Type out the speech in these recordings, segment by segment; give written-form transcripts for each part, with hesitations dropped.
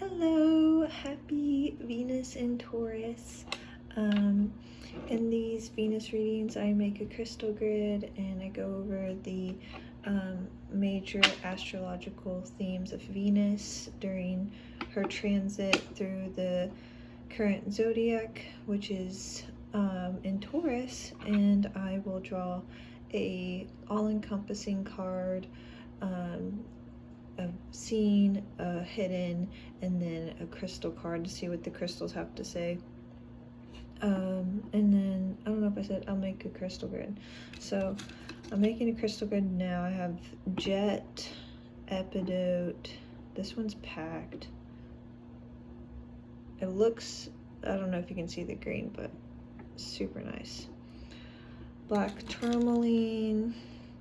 Hello, happy Venus in Taurus. In these Venus readings, I make a crystal grid and I go over the major astrological themes of Venus during her transit through the current zodiac, which is in Taurus, and I will draw a all-encompassing card, a seen, a hidden, and then a crystal card to see what the crystals have to say. And then, I don't know if I said I'll make a crystal grid. So, I'm making a crystal grid now. I have Jet, Epidote, this one's packed. It looks, I don't know if you can see the green, but super nice. Black Tourmaline,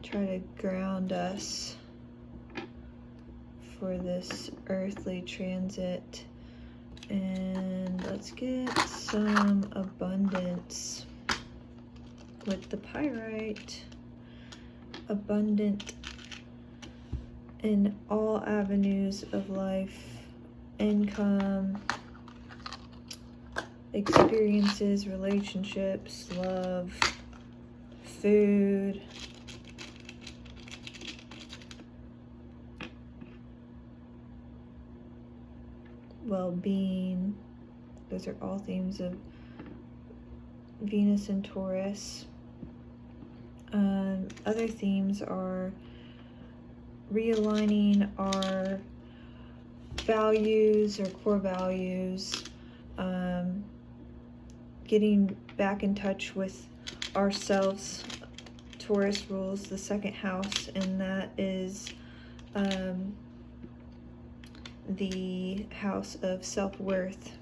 try to ground us for this earthly transit. And let's get some abundance with the pyrite. Abundant in all avenues of life, income, experiences, relationships, love, food, well-being. Those are all themes of Venus and Taurus. Other themes are realigning our values or core values, getting back in touch with ourselves. Taurus rules the second house, and that is the house of self-worth.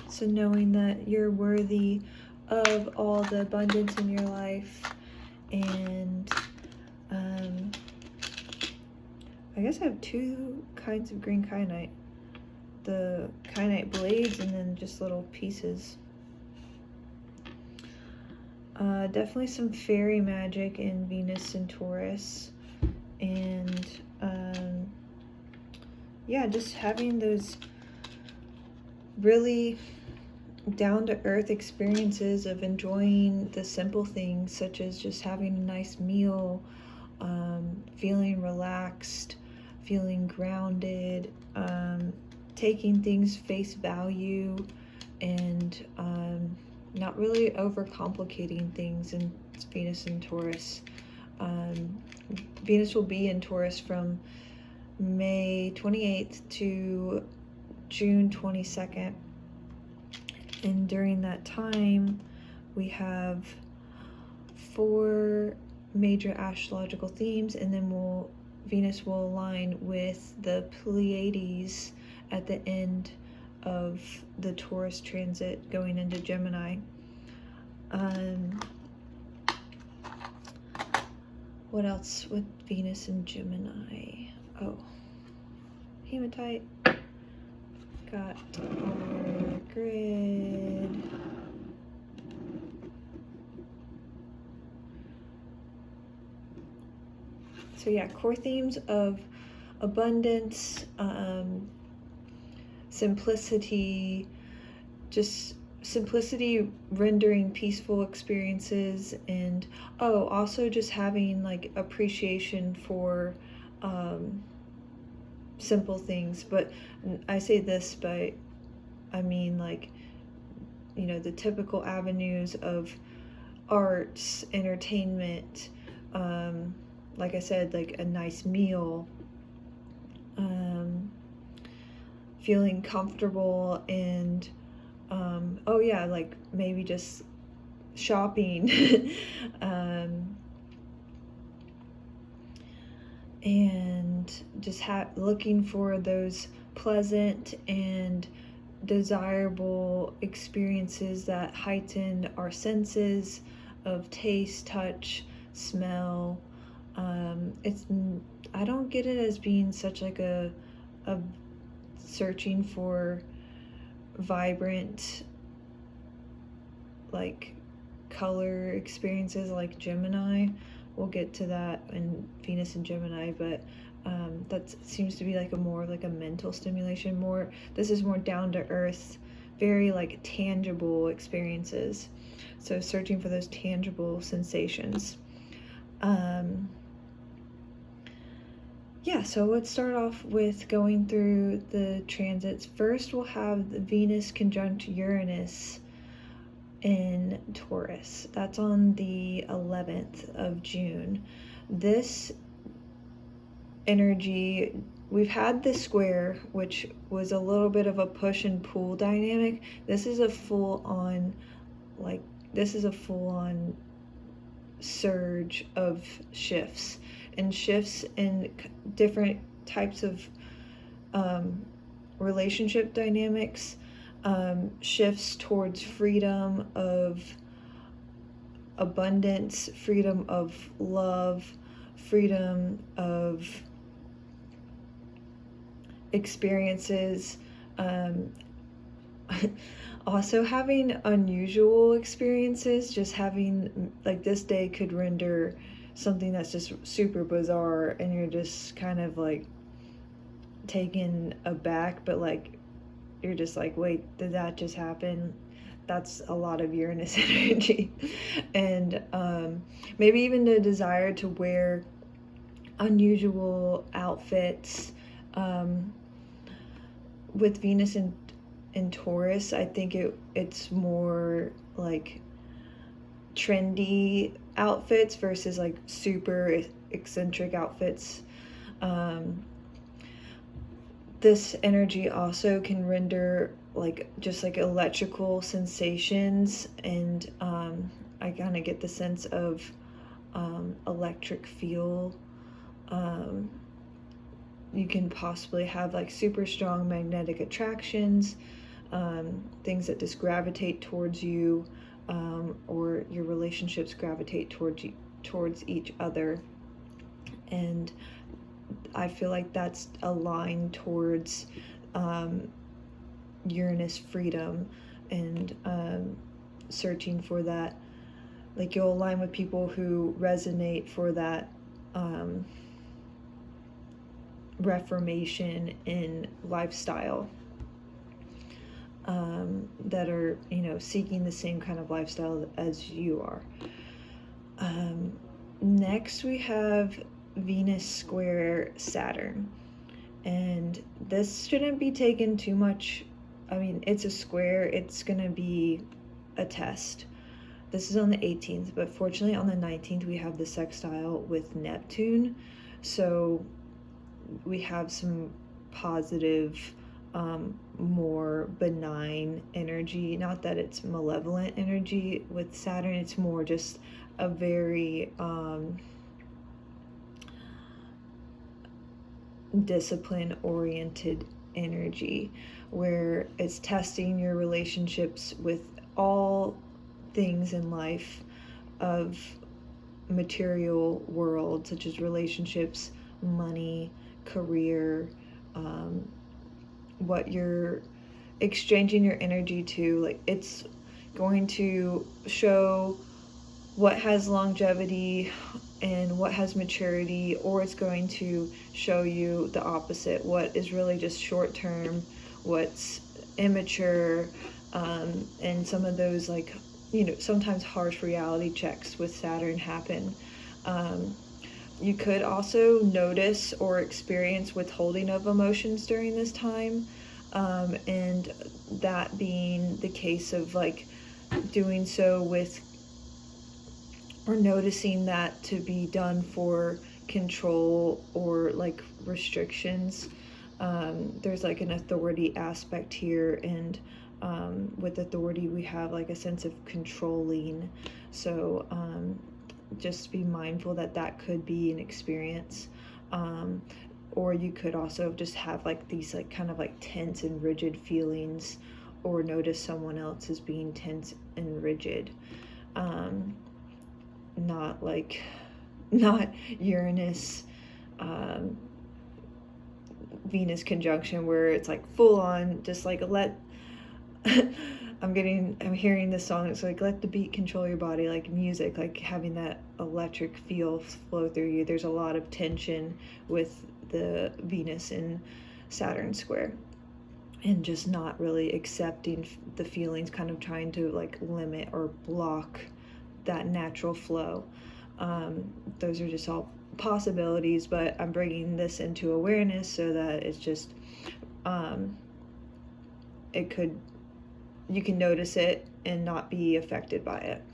So knowing that you're worthy of all the abundance in your life, and I guess I have two kinds of green kyanite. The kyanite blades and then just little pieces. Definitely some fairy magic in Venus and Taurus, and yeah, just having those really down-to-earth experiences of enjoying the simple things, such as just having a nice meal, feeling relaxed, feeling grounded, taking things face value, and not really overcomplicating things in Venus and Taurus. Venus will be in Taurus from May 28th to June 22nd. And during that time, we have 4 major astrological themes, and then Venus will align with the Pleiades at the end of the Taurus transit going into Gemini. What else with Venus and Gemini? Oh, hematite. Got our grid. So yeah, core themes of abundance, simplicity, just simplicity rendering peaceful experiences, and also just having like appreciation for simple things. But I say this, but I mean, like, you know, the typical avenues of arts, entertainment, like I said, like a nice meal, feeling comfortable, and oh yeah, like maybe just shopping, and just looking for those pleasant and desirable experiences that heighten our senses of taste, touch, smell. I don't get it as being such like a searching for vibrant, like, color experiences like Gemini. We'll get to that in Venus and Gemini, but That seems to be like a more like a mental stimulation. This is more down to earth, very like tangible experiences. So searching for those tangible sensations. Yeah, so let's start off with going through the transits. First, we'll have the Venus conjunct Uranus in Taurus. That's on the 11th of June. This energy, we've had the square, which was a little bit of a push and pull dynamic. This is a full-on surge of shifts in different types of relationship dynamics, shifts towards freedom of abundance, freedom of love, freedom of experiences, also having unusual experiences. Just having, like, this day could render something that's just super bizarre and you're just kind of like taken aback, but like you're just like, wait, did that just happen? That's a lot of Uranus energy. And maybe even the desire to wear unusual outfits. With Venus in Taurus, I think it's more like trendy outfits versus like super eccentric outfits. This energy also can render like just like electrical sensations, and I kind of get the sense of electric feel. You can possibly have like super strong magnetic attractions, things that just gravitate towards you, or your relationships gravitate towards each other. And I feel like that's aligned towards Uranus freedom and searching for that. Like, you'll align with people who resonate for that reformation in lifestyle, that are, seeking the same kind of lifestyle as you are. Next, we have Venus square Saturn, and this shouldn't be taken too much. I mean, it's a square, it's gonna be a test. This is on the 18th, but fortunately on the 19th we have the sextile with Neptune, so we have some positive, more benign energy. Not that it's malevolent energy with Saturn, it's more just a very discipline-oriented energy, where it's testing your relationships with all things in life of material world, such as relationships, money, career, what you're exchanging your energy to. Like, it's going to show what has longevity and what has maturity, or it's going to show you the opposite, what is really just short term, what's immature, and some of those, like, sometimes harsh reality checks with Saturn happen. You could also notice or experience withholding of emotions during this time, and that being the case of like doing so with, or noticing that to be done for control or like restrictions. There's like an authority aspect here, and with authority we have like a sense of controlling. So just be mindful that could be an experience. Or you could also just have like these like kind of like tense and rigid feelings, or notice someone else as being tense and rigid. Not Uranus Venus conjunction where it's like full on just like I'm hearing this song. It's like, let the beat control your body, like music, like having that electric feel flow through you. There's a lot of tension with the Venus in Saturn square, and just not really accepting the feelings, kind of trying to like limit or block that natural flow. Those are just all possibilities, but I'm bringing this into awareness so that it's just, you can notice it and not be affected by it.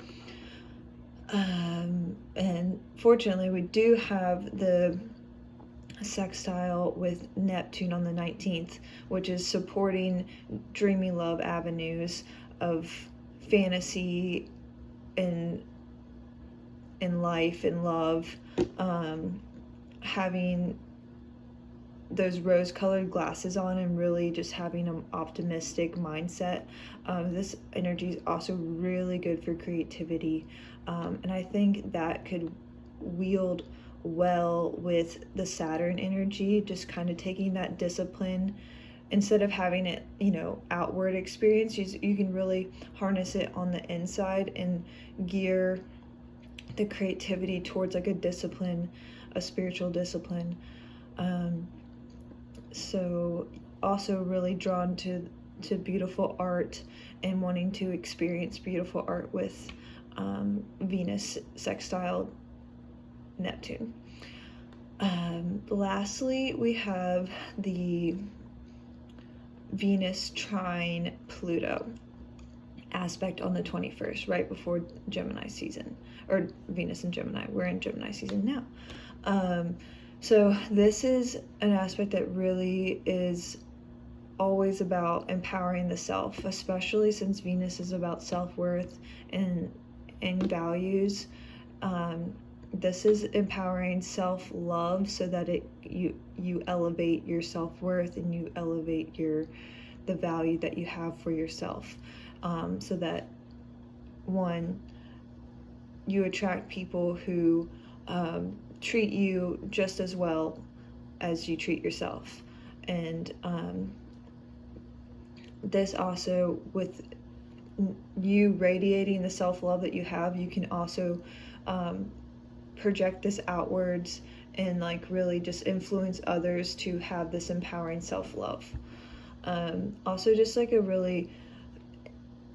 And fortunately, we do have the sextile with Neptune on the 19th, which is supporting dreamy love avenues of fantasy in life and love, having those rose-colored glasses on and really just having an optimistic mindset. This energy is also really good for creativity, and I think that could wield well with the Saturn energy, just kind of taking that discipline instead of having it, outward experience. You can really harness it on the inside and gear the creativity towards like a discipline, a spiritual discipline. So also really drawn to beautiful art and wanting to experience beautiful art with Venus sextile Neptune. Lastly, we have the Venus trine Pluto aspect on the 21st, right before Gemini season, or Venus in Gemini. We're in Gemini season now. So this is an aspect that really is always about empowering the self, especially since Venus is about self-worth and values. This is empowering self-love so that you elevate your self-worth and you elevate the value that you have for yourself, so that one, you attract people who treat you just as well as you treat yourself. And this also, with you radiating the self-love that you have, you can also project this outwards and like really just influence others to have this empowering self-love. Also just like a really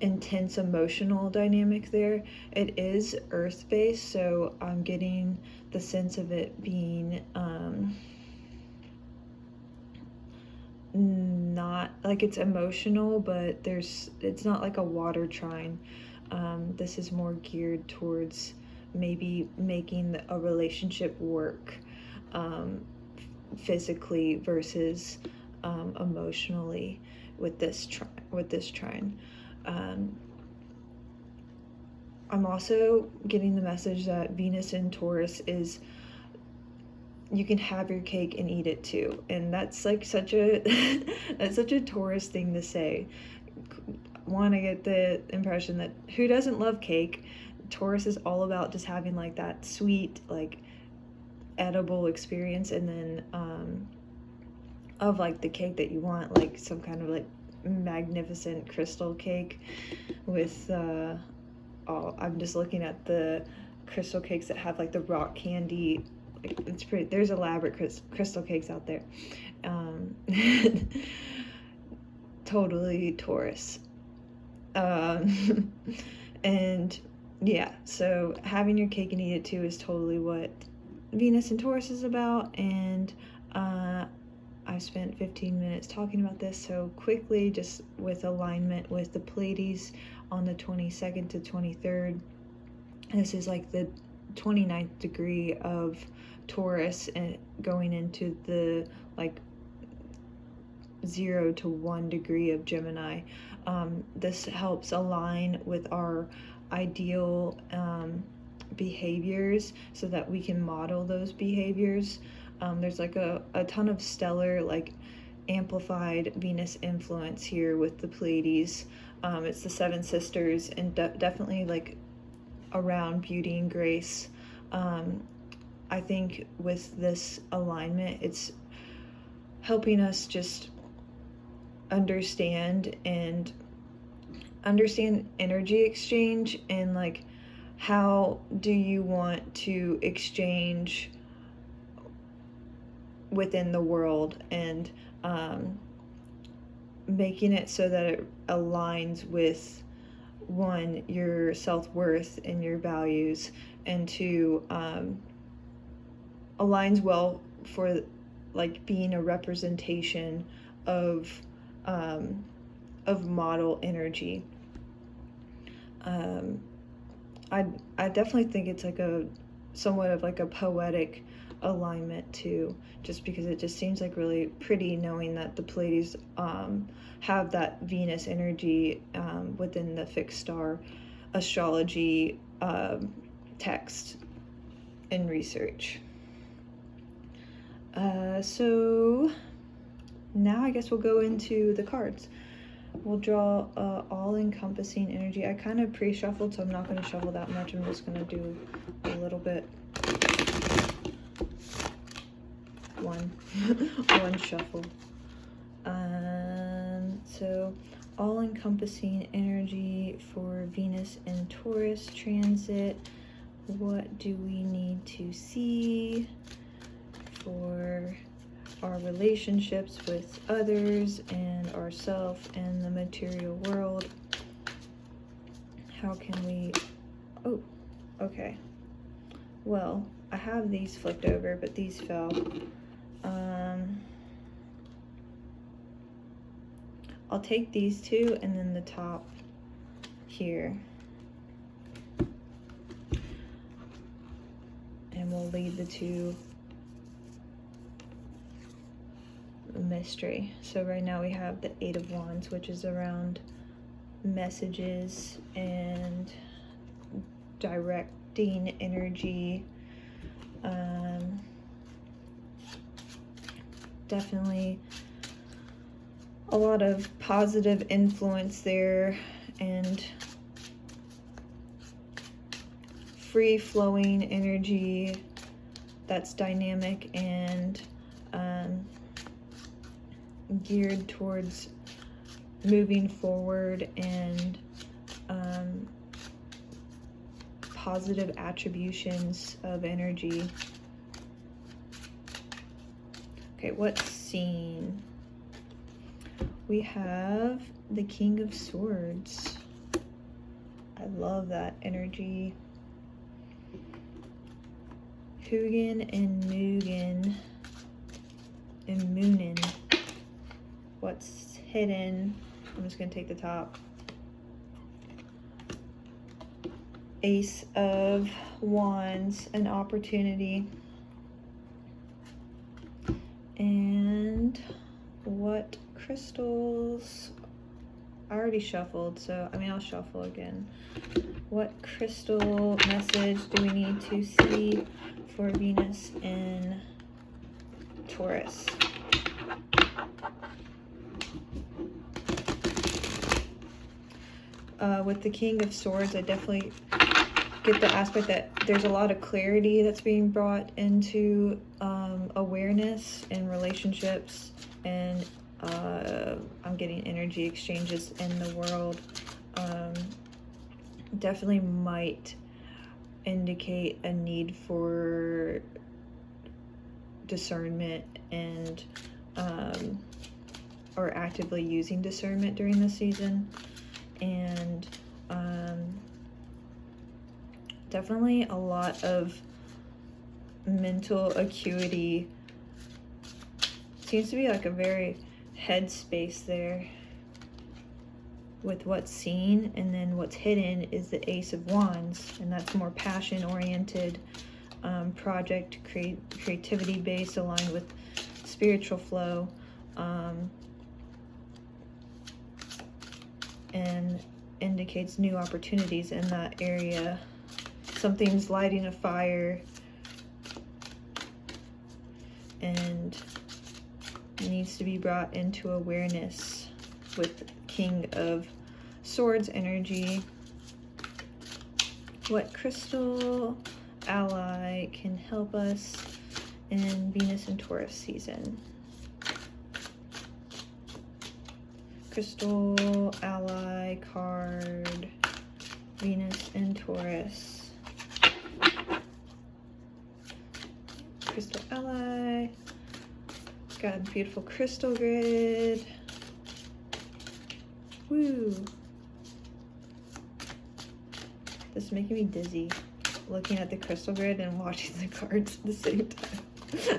intense emotional dynamic there. It is earth-based, so I'm getting the sense of it being not like it's emotional, but it's not like a water trine. This is more geared towards maybe making a relationship work physically versus emotionally with this trine. I'm also getting the message that Venus in Taurus is, you can have your cake and eat it too, and that's like such a that's such a Taurus thing to say. I get the impression that who doesn't love cake? Taurus is all about just having like that sweet, like edible experience, and then of like the cake that you want, like some kind of like magnificent crystal cake with I'm just looking at the crystal cakes that have like the rock candy. It's pretty. There's elaborate crystal cakes out there. Totally Taurus. And yeah, so having your cake and eat it too is totally what Venus and Taurus is about. And I've spent 15 minutes talking about this, so quickly, just with alignment with the Pleiades on the 22nd to 23rd. This is like the 29th degree of Taurus and going into the like 0 to 1 degree of Gemini. This helps align with our ideal behaviors so that we can model those behaviors. There's like a ton of stellar, like amplified Venus influence here with the Pleiades. It's the Seven Sisters, and definitely like around beauty and grace. I think with this alignment, it's helping us just understand and understand energy exchange and like how do you want to exchange within the world, and making it so that it aligns with, one, your self-worth and your values, and two, aligns well for like being a representation of model energy. I definitely think it's like a somewhat of like a poetic alignment too, just because it just seems like really pretty, knowing that the Pleiades have that Venus energy within the fixed star astrology text and research. So now I guess we'll go into the cards. We'll draw all-encompassing energy. I kind of pre-shuffled, so I'm not going to shuffle that much. I'm just going to do a little bit. One shuffle. So all-encompassing energy for Venus and Taurus transit. What do we need to see for our relationships with others and ourselves and the material world? How can we... Oh, okay. Well, I have these flipped over, but these fell. I'll take these two and then the top here. And we'll leave the two mystery. So right now we have the Eight of Wands, which is around messages and directing energy. Definitely a lot of positive influence there, and free-flowing energy that's dynamic and geared towards moving forward, and positive attributions of energy. Okay, what's seen? We have the King of Swords. I love that energy. Hugin and Mugen and Moonin. What's hidden? I'm just going to take the top. Ace of Wands, an opportunity. And what crystals? I already shuffled, so I mean I'll shuffle again. What crystal message do we need to see for Venus in Taurus? With the King of Swords, I definitely get the aspect that there's a lot of clarity that's being brought into awareness and relationships, and I'm getting energy exchanges in the world. Definitely might indicate a need for discernment and or actively using discernment during this season, and definitely a lot of mental acuity. Seems to be like a very headspace there with what's seen, and then what's hidden is the Ace of Wands, and that's more passion oriented, project creativity based, aligned with spiritual flow, and indicates new opportunities in that area. Something's lighting a fire and needs to be brought into awareness with King of Swords energy. What crystal ally can help us in Venus and Taurus season? Crystal ally card, Venus in Taurus. Crystal ally. Got a beautiful crystal grid. Woo! This is making me dizzy, looking at the crystal grid and watching the cards at the same time.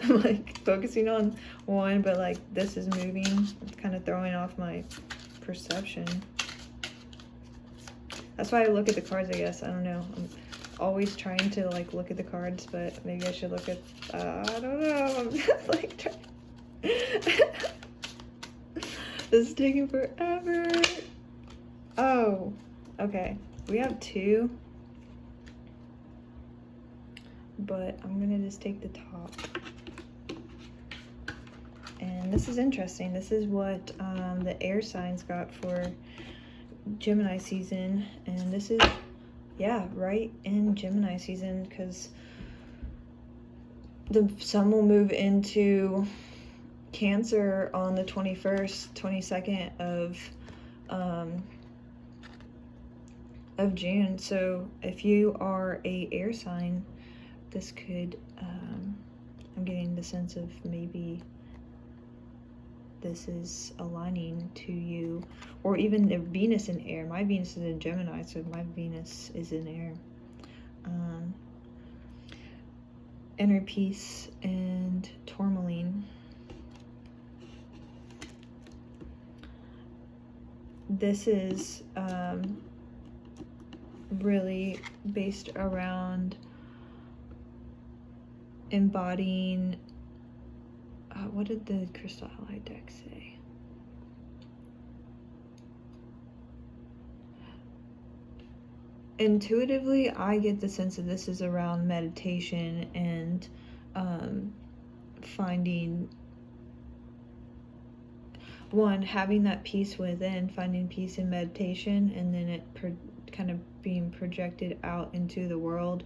I'm like focusing on one, but like this is moving. It's kind of throwing off my perception. That's why I look at the cards, I guess. I don't know. I'm always trying to like look at the cards, but maybe I should look at, I don't know. I'm just like trying. This is taking forever. Oh, okay. We have two, but I'm gonna just take the top. And this is interesting. This is what the air signs got for Gemini season. And this is, yeah, right in Gemini season, because the sun will move into Cancer on the 21st, 22nd of June. So if you are a air sign, this could, I'm getting the sense of maybe this is aligning to you, or even the Venus in air. My Venus is in Gemini, so my Venus is in air. Inner peace and tourmaline. This is really based around embodying, what did the Crystal Ally deck say? Intuitively, I get the sense that this is around meditation and finding, one, having that peace within, finding peace in meditation, and then it kind of being projected out into the world.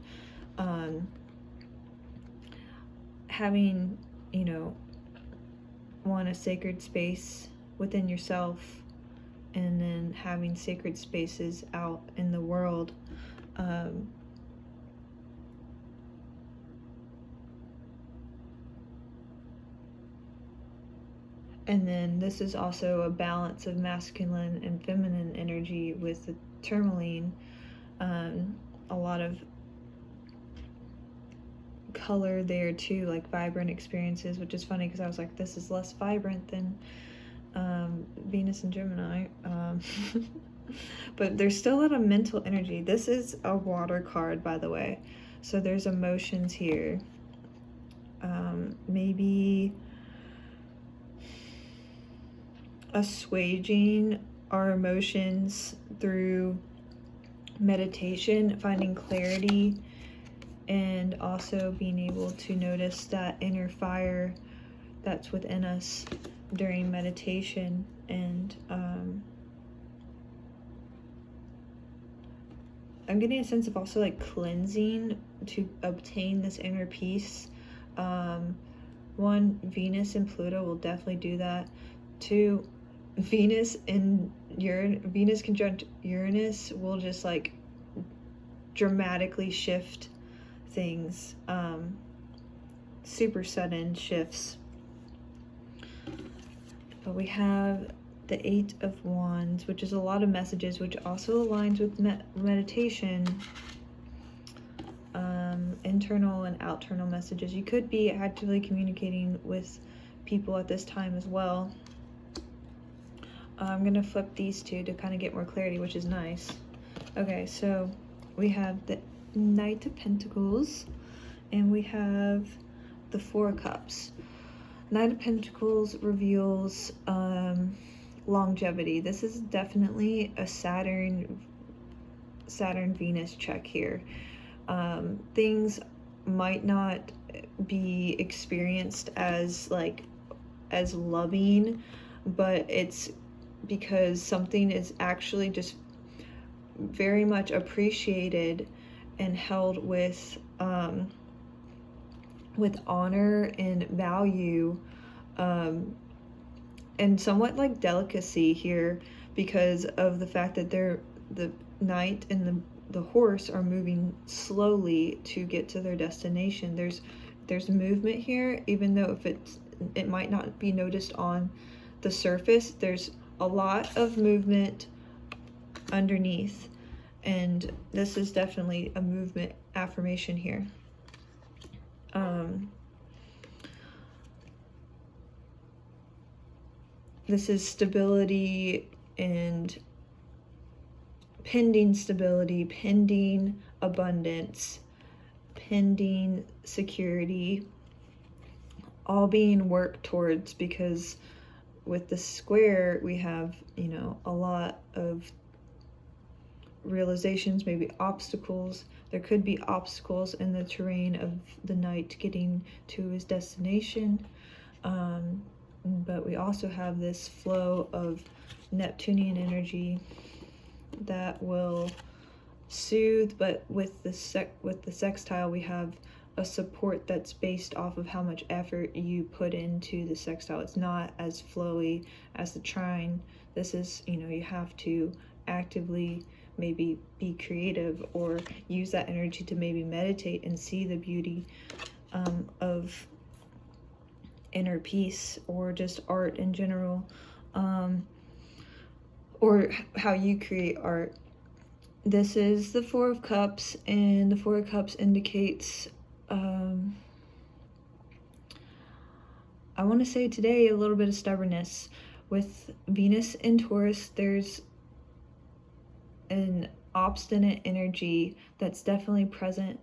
Having, you know, one, a sacred space within yourself, and then having sacred spaces out in the world. And then this is also a balance of masculine and feminine energy with the tourmaline. A lot of color there too, like vibrant experiences, which is funny because I was like, this is less vibrant than Venus and Gemini. But there's still a lot of mental energy. This is a water card, by the way. So there's emotions here. Maybe assuaging our emotions through meditation, finding clarity, and also being able to notice that inner fire that's within us during meditation. And I'm getting a sense of also like cleansing to obtain this inner peace. One, Venus and Pluto will definitely do that. Two, Venus conjunct Uranus will just like dramatically shift things, super sudden shifts. But we have the Eight of Wands, which is a lot of messages, which also aligns with meditation, internal and external messages. You could be actively communicating with people at this time as well. I'm gonna flip these two to kind of get more clarity, which is nice. Okay, so we have the Knight of Pentacles, and we have the Four of Cups. Knight of Pentacles reveals longevity. This is definitely a Saturn-Venus check here. Things might not be experienced as loving, but it's because something is actually just very much appreciated and held with honor and value, and somewhat like delicacy here, because of the fact that the knight and the horse are moving slowly to get to their destination. There's movement here, even though it might not be noticed on the surface. There's a lot of movement underneath, and this is definitely a movement affirmation here. This is stability and pending stability, pending abundance, pending security, all being worked towards, because with the square we have, you know, a lot of realizations, maybe obstacles. There could be obstacles in the terrain of the knight getting to his destination, but we also have this flow of Neptunian energy that will soothe. But with the sextile, we have a support that's based off of how much effort you put into the sextile. It's not as flowy as the trine. This is, you know, you have to actively maybe be creative, or use that energy to maybe meditate and see the beauty of inner peace, or just art in general, or how you create art. This is the Four of Cups, and the Four of Cups indicates, I want to say today, a little bit of stubbornness. With Venus in Taurus, there's an obstinate energy that's definitely present.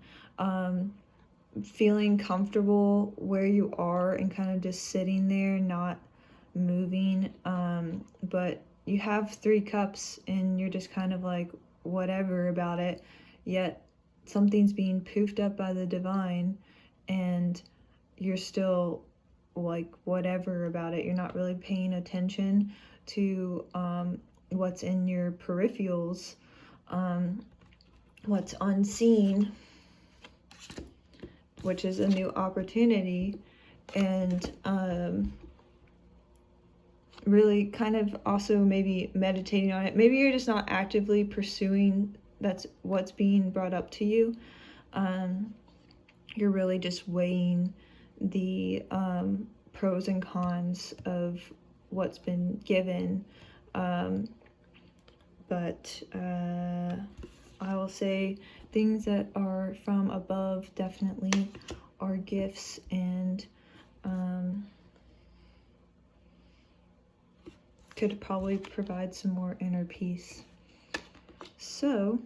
Feeling comfortable where you are and kind of just sitting there, not moving. But you have 3 cups and you're just kind of like whatever about it, yet something's being poofed up by the divine and you're still like whatever about it. You're not really paying attention to what's in your peripherals, what's unseen, which is a new opportunity, and really kind of also maybe meditating on it. Maybe you're just not actively pursuing that's what's being brought up to you. You're really just weighing the pros and cons of what's been given. But I will say things that are from above definitely are gifts, and could probably provide some more inner peace. So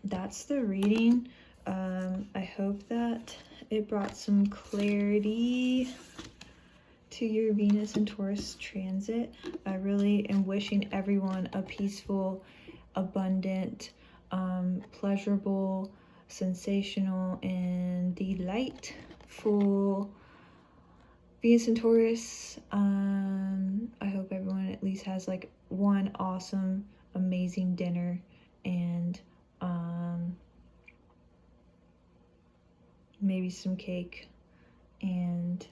that's the reading. I hope that it brought some clarity to your Venus and Taurus transit. I really am wishing everyone a peaceful, abundant, pleasurable, sensational, and delightful Venus and Taurus. I hope everyone at least has like one awesome, amazing dinner, and maybe some cake and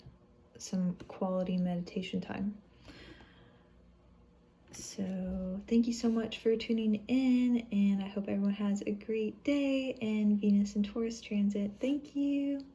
some quality meditation time. So thank you so much for tuning in, and I hope everyone has a great day and Venus and Taurus transit. Thank you.